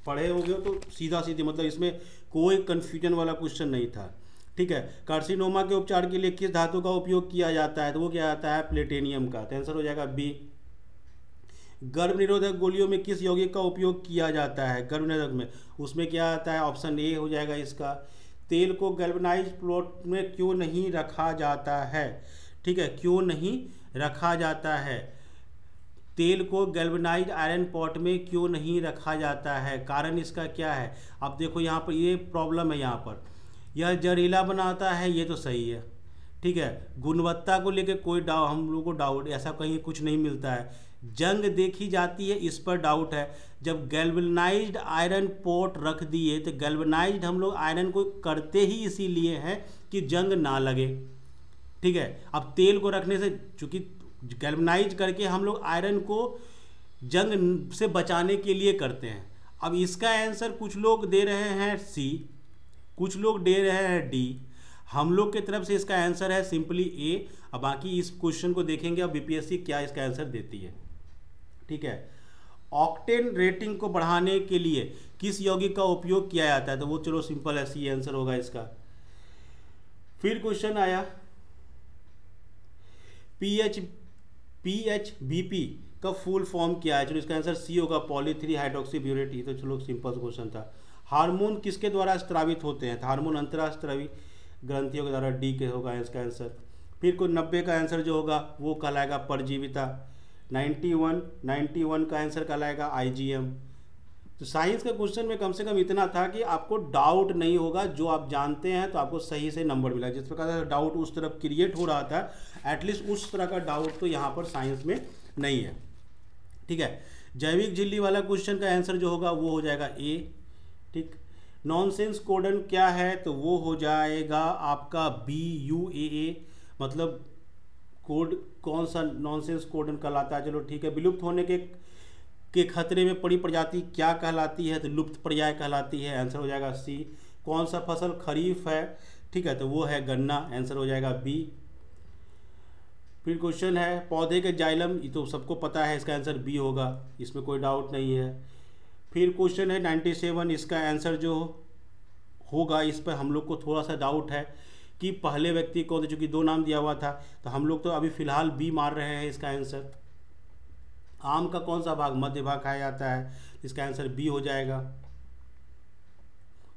Speaker 1: पढ़े होगे तो सीधा सीधे, मतलब इसमें कोई कन्फ्यूजन वाला क्वेश्चन नहीं था। ठीक है, कार्सिनोमा के उपचार के लिए किस धातु का उपयोग किया जाता है, तो वो क्या आता है, प्लेटिनियम का। तो आंसर हो जाएगा बी। गर्भ निरोधक गोलियों में किस यौगिक का उपयोग किया जाता है, गर्भ निरोधक में, उसमें क्या आता है, ऑप्शन ए हो जाएगा इसका। तेल को गैल्वेनाइज प्लॉट में क्यों नहीं रखा जाता है, ठीक है, क्यों नहीं रखा जाता है, तेल को गैल्वेनाइज आयरन पॉट में क्यों नहीं रखा जाता है, कारण इसका क्या है। अब देखो यहाँ पर ये प्रॉब्लम है, यहाँ पर यह जहरीला बनाता है, ये तो सही है, ठीक है, गुणवत्ता को लेकर कोई डाउट, हम लोगों को डाउट ऐसा कहीं कुछ नहीं मिलता है। जंग देखी जाती है, इस पर डाउट है। जब गैल्वेनाइज्ड आयरन पॉट रख दिए तो गैल्वेनाइज्ड हम लोग आयरन को करते ही इसीलिए हैं कि जंग ना लगे, ठीक है। अब तेल को रखने से, चूंकि गैल्वेनाइज करके हम लोग आयरन को जंग से बचाने के लिए करते हैं। अब इसका आंसर कुछ लोग दे रहे हैं सी, कुछ लोग दे रहे हैं डी, हम लोग की तरफ से इसका आंसर है सिंपली ए। अब बाकी इस क्वेश्चन को देखेंगे अब बीपीएससी क्या इसका आंसर देती है, ठीक है। ऑक्टेन रेटिंग को बढ़ाने के लिए किस यौगिक का उपयोग किया जाता है, तो वो चलो सिंपल है, सी आंसर होगा इसका। फिर क्वेश्चन आया पीएचबीपी का फुल फॉर्म क्या है, चलो इसका आंसर सी होगा, पॉली3 हाइड्रोक्सी ब्यूरेट। ये तो चलो सिंपल क्वेश्चन था। हार्मोन किसके द्वारा स्त्रावित होते हैं, हार्मोन अंतरास्त्रावी ग्रंथियों के द्वारा, डी के होगा इसका आंसर। फिर कोई 90 का आंसर जो होगा वो कहलाएगा परजीविता। 91 का आंसर कहलाएगा आईजीएम। तो साइंस का क्वेश्चन में कम से कम इतना था कि आपको डाउट नहीं होगा, जो आप जानते हैं तो आपको सही से नंबर मिला। जिस प्रकार का डाउट उस तरफ क्रिएट हो रहा था, एटलीस्ट उस तरह का डाउट तो यहाँ पर साइंस में नहीं है, ठीक है। जैविक झिल्ली वाला क्वेश्चन का आंसर जो होगा वो हो जाएगा ए, ठीक। नॉनसेंस कोडन क्या है, तो वो हो जाएगा आपका BUAA, मतलब कोड कौन सा नॉनसेंस कोडन कहलाता है, चलो ठीक है। विलुप्त होने के खतरे में पड़ी प्रजाति क्या कहलाती है, तो लुप्त पर्याय कहलाती है, आंसर हो जाएगा सी। कौन सा फसल खरीफ है, ठीक है, तो वो है गन्ना, आंसर हो जाएगा बी। फिर क्वेश्चन है पौधे के जाइलम, ये तो सबको पता है, इसका आंसर बी होगा, इसमें कोई डाउट नहीं है। फिर क्वेश्चन है 97, इसका आंसर जो होगा, इस पर हम लोग को थोड़ा सा डाउट है कि पहले व्यक्ति कौन थे, चूंकि 2 नाम दिया हुआ था, तो हम लोग तो अभी फिलहाल बी मार रहे हैं इसका आंसर। आम का कौन सा भाग मध्य भाग खाया जाता है, इसका आंसर बी हो जाएगा।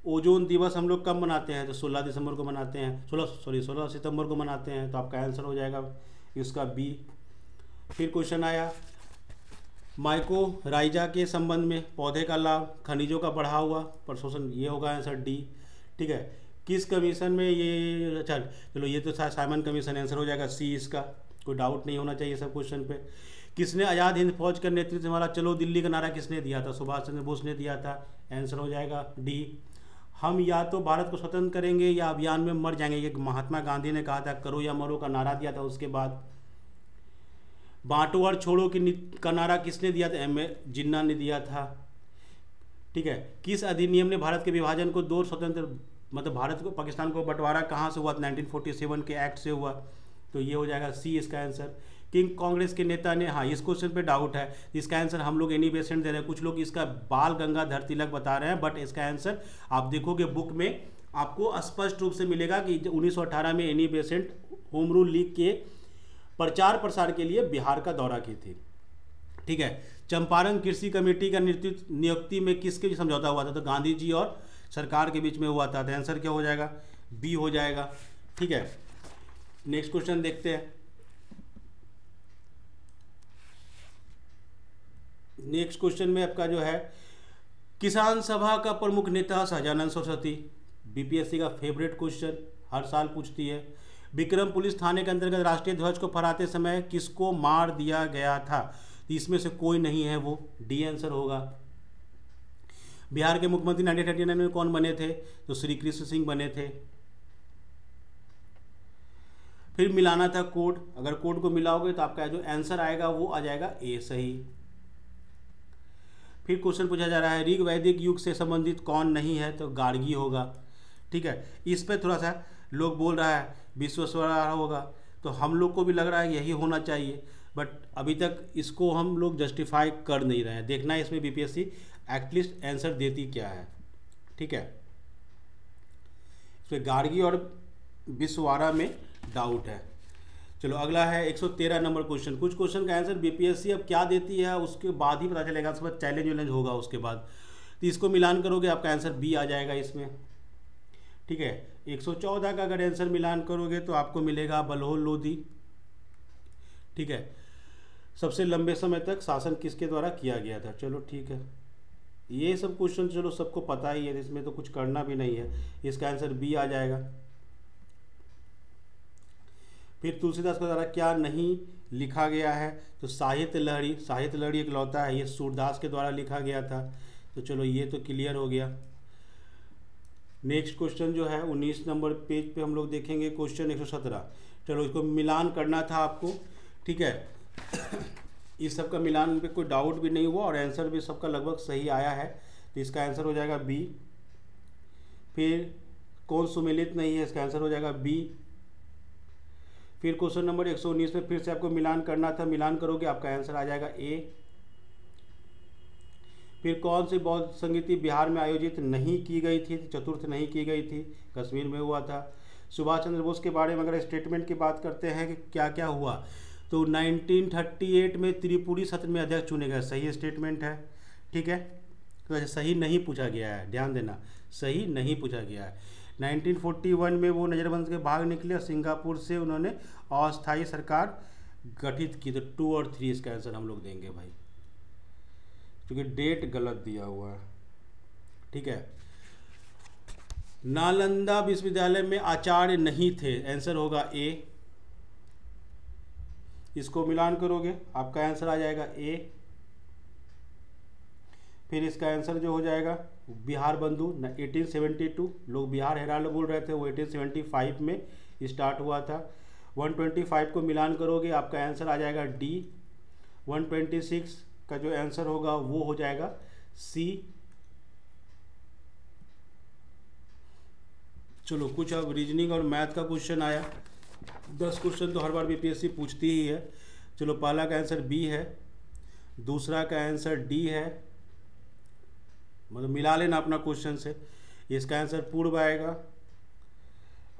Speaker 1: ओजोन दिवस हम लोग कब मनाते हैं, तो 16 दिसंबर को मनाते हैं, 16 सितंबर को मनाते हैं, तो आपका आंसर हो जाएगा इसका बी। फिर क्वेश्चन आया माइकोराइजा के संबंध में, पौधे का लाभ, खनिजों का बढ़ा हुआ प्रशोषण, ये होगा आंसर डी, ठीक है। किस कमीशन में ये, अच्छा चलो ये तो साइमन कमीशन, आंसर हो जाएगा सी इसका, कोई डाउट नहीं होना चाहिए सब क्वेश्चन पे। किसने आज़ाद हिंद फौज का नेतृत्व हमारा, चलो दिल्ली का नारा किसने दिया था, सुभाष चंद्र बोस ने दिया था, आंसर हो जाएगा डी। हम या तो भारत को स्वतंत्र करेंगे या अभियान में मर जाएंगे, ये महात्मा गांधी ने कहा था, करो या मरो का नारा दिया था। उसके बाद बांटो और छोड़ो का नारा किसने दिया था, M.A. जिन्ना ने दिया था, ठीक है। किस अधिनियम ने भारत के विभाजन को 2 स्वतंत्र, मतलब भारत को पाकिस्तान को बंटवारा कहाँ से हुआ, 1947 के एक्ट से हुआ, तो ये हो जाएगा सी इसका आंसर। किंग कांग्रेस के नेता ने, हाँ इस क्वेश्चन पे डाउट है, इसका आंसर हम लोग एनी बेसेंट दे रहे हैं, कुछ लोग इसका बाल गंगाधर तिलक बता रहे हैं, बट इसका आंसर आप देखोगे बुक में आपको स्पष्ट रूप से मिलेगा कि 1918 में Annie Besant home rule league के प्रचार प्रसार के लिए बिहार का दौरा की थी, ठीक है। चंपारण कृषि कमेटी का नेतृत्व नियुक्ति में किसके बीच समझौता हुआ था, तो गांधी जी और सरकार के बीच में हुआ था, तो आंसर क्या हो जाएगा, बी हो जाएगा, ठीक है। नेक्स्ट क्वेश्चन देखते हैं। नेक्स्ट क्वेश्चन में आपका जो है किसान सभा का प्रमुख नेता सहजानंद सरस्वती, बीपीएससी का फेवरेट क्वेश्चन, हर साल पूछती है। विक्रम पुलिस थाने के अंतर्गत राष्ट्रीय ध्वज को फहराते समय किसको मार दिया गया था, तो इसमें से कोई नहीं है, वो डी आंसर होगा। बिहार के मुख्यमंत्री 1939 में कौन बने थे, तो श्री कृष्ण सिंह बने थे। फिर मिलाना था कोड, अगर कोड को मिलाओगे तो आपका जो आंसर आएगा वो आ जाएगा ए सही। फिर क्वेश्चन पूछा जा रहा है ऋग वैदिक युग से संबंधित कौन नहीं है, तो गार्गी होगा, ठीक है। इस पर थोड़ा सा लोग बोल रहा है विश्वेश्वरैया होगा, तो हम लोग को भी लग रहा है यही होना चाहिए, बट अभी तक इसको हम लोग जस्टिफाई कर नहीं रहे हैं। देखना है इसमें बीपीएससी एटलीस्ट आंसर देती क्या है, ठीक है। इसमें गार्गी और बिस्वारा में डाउट है। चलो अगला है 113 नंबर क्वेश्चन। कुछ क्वेश्चन का आंसर बीपीएससी अब क्या देती है उसके बाद ही पता चलेगा, उसके बाद चैलेंज वैलेंज होगा उसके बाद। तो इसको मिलान करोगे आपका आंसर बी आ जाएगा इसमें, ठीक है। 114 का अगर आंसर मिलान करोगे तो आपको मिलेगा बलहोल लोधी, ठीक है। सबसे लंबे समय तक शासन किसके द्वारा किया गया था, चलो ठीक है। ये सब क्वेश्चन चलो सबको पता ही है, इसमें तो कुछ करना भी नहीं है, इसका आंसर बी आ जाएगा। फिर तुलसीदास के द्वारा क्या नहीं लिखा गया है, तो साहित्य लहरी, साहित्य लहरी एक लौता है, ये सूरदास के द्वारा लिखा गया था, तो चलो ये तो क्लियर हो गया। नेक्स्ट क्वेश्चन जो है 19 नंबर पेज पे हम लोग देखेंगे क्वेश्चन 117। चलो इसको मिलान करना था आपको, ठीक है। इस सब का मिलान पे कोई डाउट भी नहीं हुआ और आंसर भी सबका लगभग सही आया है, तो इसका आंसर हो जाएगा बी। फिर कौन सुमेलित नहीं है, इसका आंसर हो जाएगा बी। फिर क्वेश्चन नंबर 119 में फिर से आपको मिलान करना था, मिलान करोगे आपका आंसर आ जाएगा ए। फिर कौन सी बौद्ध संगीति बिहार में आयोजित नहीं की गई थी, चतुर्थ नहीं की गई थी, कश्मीर में हुआ था। सुभाष चंद्र बोस के बारे में अगर स्टेटमेंट की बात करते हैं कि क्या क्या हुआ, तो 1938 में त्रिपुरी सत्र में अध्यक्ष चुने गए, सही स्टेटमेंट है, ठीक है। तो सही नहीं पूछा गया है, ध्यान देना, सही नहीं पूछा गया है। 1941 में वो नज़रबंद के भाग निकले और सिंगापुर से उन्होंने अस्थायी सरकार गठित की, तो 2 और 3 इसका आंसर हम लोग देंगे भाई, क्योंकि डेट गलत दिया हुआ है, ठीक है। नालंदा विश्वविद्यालय में आचार्य नहीं थे, आंसर होगा ए। इसको मिलान करोगे आपका आंसर आ जाएगा ए। फिर इसका आंसर जो हो जाएगा बिहार बंधु 1872, लोग बिहार हेराल्ड बोल रहे थे, वो 1875 में स्टार्ट हुआ था। 125 को मिलान करोगे आपका आंसर आ जाएगा डी। 126 का जो आंसर होगा वो हो जाएगा सी। चलो कुछ अब रीजनिंग और मैथ का क्वेश्चन आया, 10 क्वेश्चन तो हर बार बीपीएससी पूछती ही है। चलो पहला का आंसर बी है, दूसरा का आंसर डी है, मतलब मिला लेना अपना क्वेश्चन से। इसका आंसर पूर्व आएगा,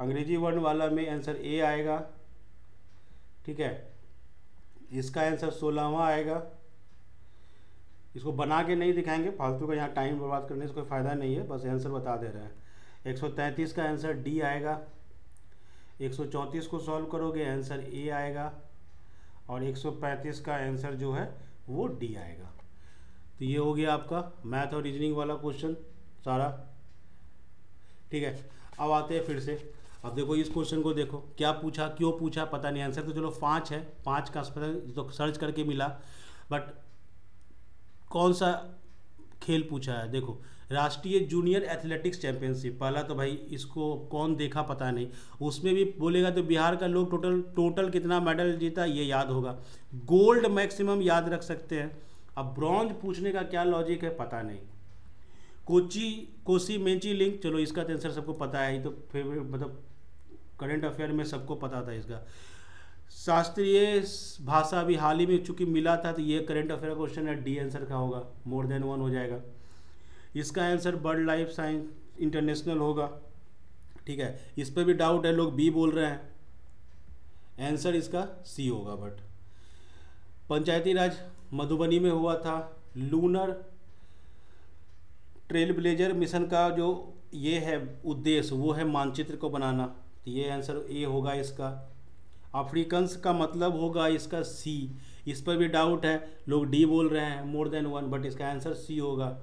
Speaker 1: अंग्रेजी वर्ण वाला में आंसर ए आएगा, ठीक है। इसका आंसर 16वां आएगा। इसको बना के नहीं दिखाएंगे, फालतू का यहाँ टाइम बर्बाद करने से कोई फ़ायदा नहीं है, बस आंसर बता दे रहे हैं। 133 का आंसर डी आएगा। 134 को सॉल्व करोगे आंसर ए आएगा, और 135 का आंसर जो है वो डी आएगा। तो ये हो गया आपका मैथ और रीजनिंग वाला क्वेश्चन सारा, ठीक है। अब आते हैं फिर से, अब देखो इस क्वेश्चन को देखो, क्या पूछा क्यों पूछा पता नहीं, आंसर तो चलो 5 है, 5 का तो सर्च करके मिला, बट कौन सा खेल पूछा है। देखो राष्ट्रीय जूनियर एथलेटिक्स चैंपियनशिप, पहला तो भाई इसको कौन देखा पता नहीं, उसमें भी बोलेगा तो बिहार का लोग टोटल कितना मेडल जीता ये याद होगा, गोल्ड मैक्सिमम याद रख सकते हैं। अब ब्रॉन्ज पूछने का क्या लॉजिक है पता नहीं। कोसी मेची लिंक, चलो इसका तो आंसर सबको पता है, तो फेवरेट मतलब करंट अफेयर में सबको पता था इसका। शास्त्रीय भाषा अभी हाल ही में चूंकि मिला था, तो ये करंट अफेयर क्वेश्चन है, डी आंसर का होगा, मोर देन 1 हो जाएगा। इसका answer bird life science international होगा, ठीक है। इस पर भी डाउट है, लोग बी बोल रहे हैं, आंसर इसका सी होगा। बट पंचायती राज मधुबनी में हुआ था, लूनर ट्रेल ब्लेजर मिशन का जो ये है उद्देश्य वो है मानचित्र को बनाना, तो ये आंसर ए होगा इसका। अफ्रीकन्स का मतलब होगा इसका सी, इस पर भी डाउट है, लोग डी बोल रहे हैं, मोर देन 1, बट इसका आंसर सी होगा।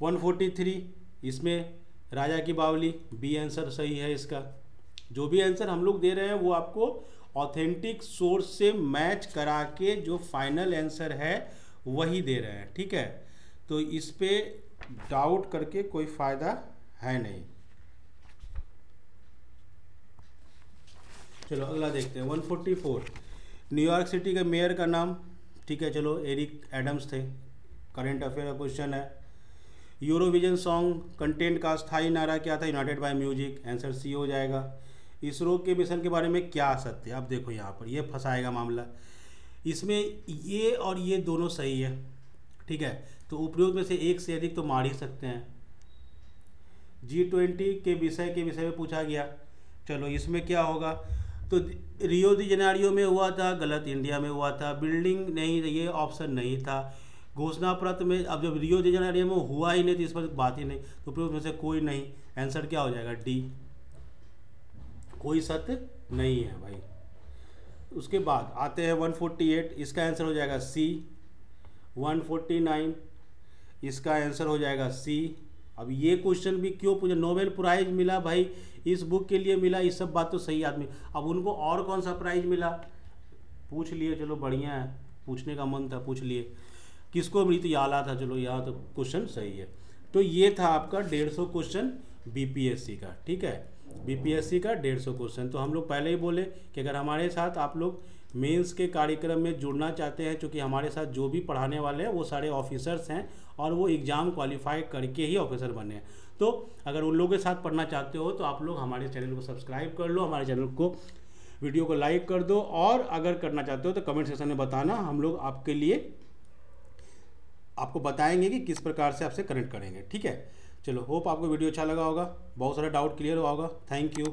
Speaker 1: 143 इसमें राजा की बावली, बी आंसर सही है इसका। जो भी आंसर हम लोग दे रहे हैं वो आपको ऑथेंटिक सोर्स से मैच करा के जो फाइनल आंसर है वही दे रहे हैं, ठीक है। तो इस पे डाउट करके कोई फ़ायदा है नहीं। चलो अगला देखते हैं 144, न्यूयॉर्क सिटी के मेयर का नाम, ठीक है। चलो एरिक एडम्स थे, करंट अफेयर का क्वेश्चन है। यूरोविजन सॉन्ग कंटेंट का स्थायी नारा क्या था, united by music, answer C हो जाएगा। इसरो के मिशन के बारे में क्या सत्य, अब देखो यहाँ पर ये फंसाएगा मामला, इसमें ये और ये दोनों सही है, ठीक है, तो उपरोक्त में से एक से अधिक तो मार ही सकते हैं। G20 के विषय में पूछा गया। चलो इसमें क्या होगा, तो रियो दी जेनेरियो में हुआ था, गलत, इंडिया में हुआ था। बिल्डिंग नहीं, ये ऑप्शन नहीं था। घोषणा पत्र में, अब जब रियो दी जेनेरियो में हुआ ही नहीं तो इस पर बात ही नहीं, तो उपरोक्त में से कोई नहीं। आंसर क्या हो जाएगा, डी, कोई सत्य नहीं है भाई। उसके बाद आते हैं 148, इसका आंसर हो जाएगा सी। 149, इसका आंसर हो जाएगा सी। अब ये क्वेश्चन भी क्यों पूछा, नोबेल प्राइज मिला भाई इस बुक के लिए मिला, ये सब बात तो सही आदमी। अब उनको और कौन सा प्राइज मिला पूछ लिए, चलो बढ़िया है, पूछने का मन था पूछ लिए। किसको मिली, तो याला था, चलो यहाँ तो क्वेश्चन सही है। तो ये था आपका 150 क्वेश्चन बीपीएससी का, ठीक है, बीपीएससी का 150 क्वेश्चन। तो हम लोग पहले ही बोले कि अगर हमारे साथ आप लोग मेंस के कार्यक्रम में जुड़ना चाहते हैं, क्योंकि हमारे साथ जो भी पढ़ाने वाले हैं वो सारे ऑफिसर्स हैं और वो एग्ज़ाम क्वालिफाई करके ही ऑफिसर बने हैं। तो अगर उन लोगों के साथ पढ़ना चाहते हो तो आप लोग हमारे चैनल को सब्सक्राइब कर लो, हमारे चैनल को, वीडियो को लाइक कर दो, और अगर करना चाहते हो तो कमेंट सेक्शन में बताना, हम लोग आपके लिए आपको बताएंगे कि किस प्रकार से आपसे कनेक्ट करेंगे, ठीक है। चलो, होप आपको वीडियो अच्छा लगा होगा, बहुत सारा डाउट क्लियर हुआ होगा। Thank you.